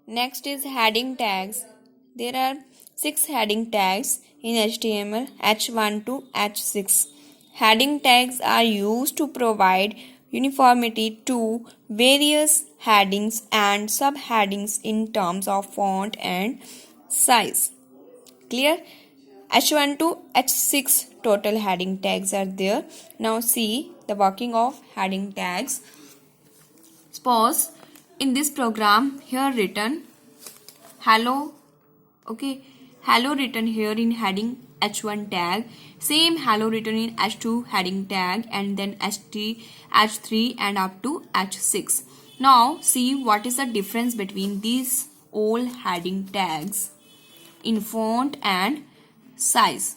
Next is heading tags. There are 6 heading tags in HTML H1 to H6. Heading tags are used to provide uniformity to various headings and subheadings in terms of font and size. Clear? H1 to H6 total heading tags are there. Now see the working of heading tags. Suppose in this program here written hello, okay, hello written here in heading H1 tag, same hello written in H2 heading tag, and then H3 and up to H6. Now see what is the difference between these all heading tags in font and size.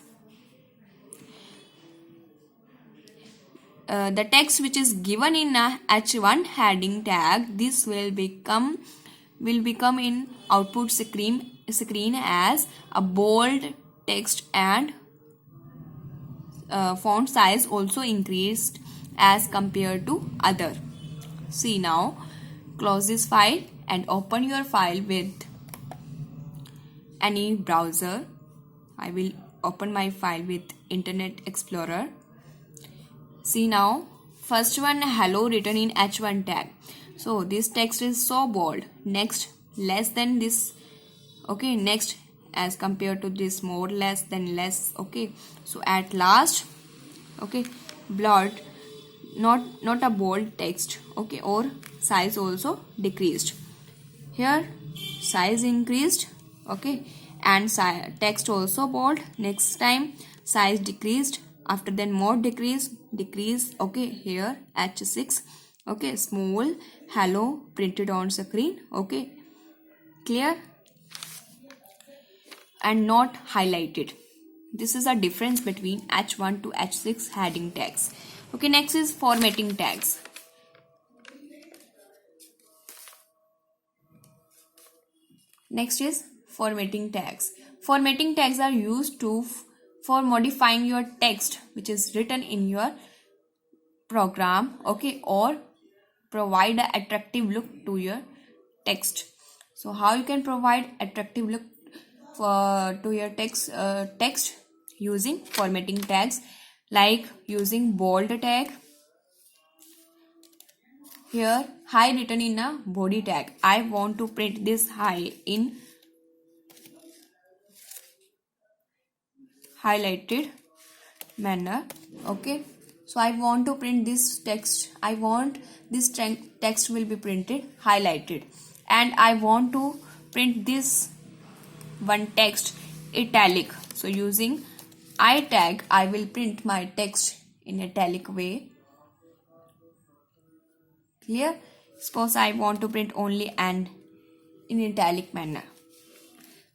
The text which is given in a H1 heading tag, this will become in output screen as a bold text, and font size also increased as compared to other. See now, close this file and open your file with any browser. I will open my file with Internet Explorer. See now, first one hello written in H1 tag. So this text is so bold. Next, less than this. Okay, next as compared to this, more, less than less. Okay, so at last, okay, blurred, not a bold text. Okay, or size also decreased. Here size increased. Okay, and text also bold. Next time size decreased. After then more decrease. Okay, here H6. Okay, small hello printed on screen. Okay, clear, and not highlighted. This is a difference between H1 to H6 heading tags. Okay, next is formatting tags. Next is formatting tags. Formatting tags are used for modifying your text which is written in your program, okay, or provide an attractive look to your text. So how you can provide attractive look to your text using formatting tags, like using bold tag. Here high written in a body tag. I want to print this high in highlighted manner. Okay, so I want to print this text. I want this text will be printed highlighted, and I want to print this one text italic. So using I tag, I will print my text in italic way. Clear? Suppose I want to print only and in italic manner.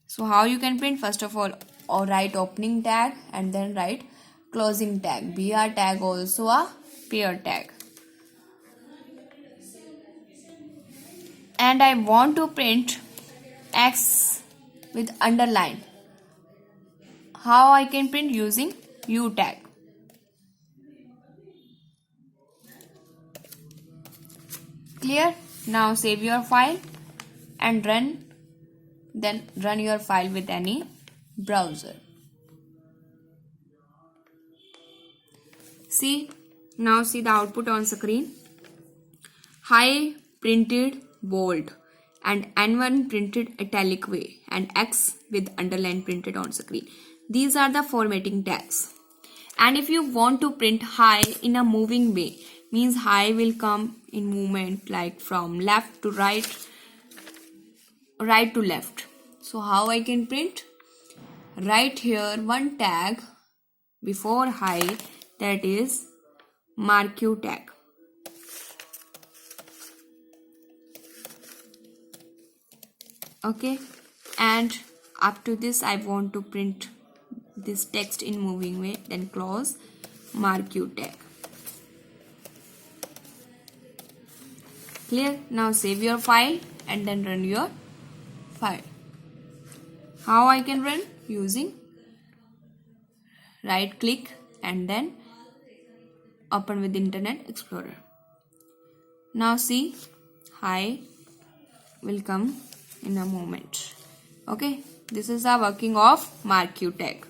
So how you can print? First of all, or write opening tag and then write closing tag. BR tag also a pair tag. And I want to print X with underline. How I can print? Using U tag. Clear? Now save your file and run. Then run your file with any browser. See, now see the output on screen. High printed bold and N1 printed italic way, and X with underline printed on screen. These are the formatting tags. And if you want to print high in a moving way, means high will come in movement like from left to right, right to left. So how I can print? Write here one tag before high, that is marquee tag. Okay, and up to this I want to print this text in moving way, then close marquee tag. Clear? Now save your file and then run your file. How I can run? Using right click and then open with Internet Explorer. Now see, hi will come in a moment. Okay, this is the working of marquee tag.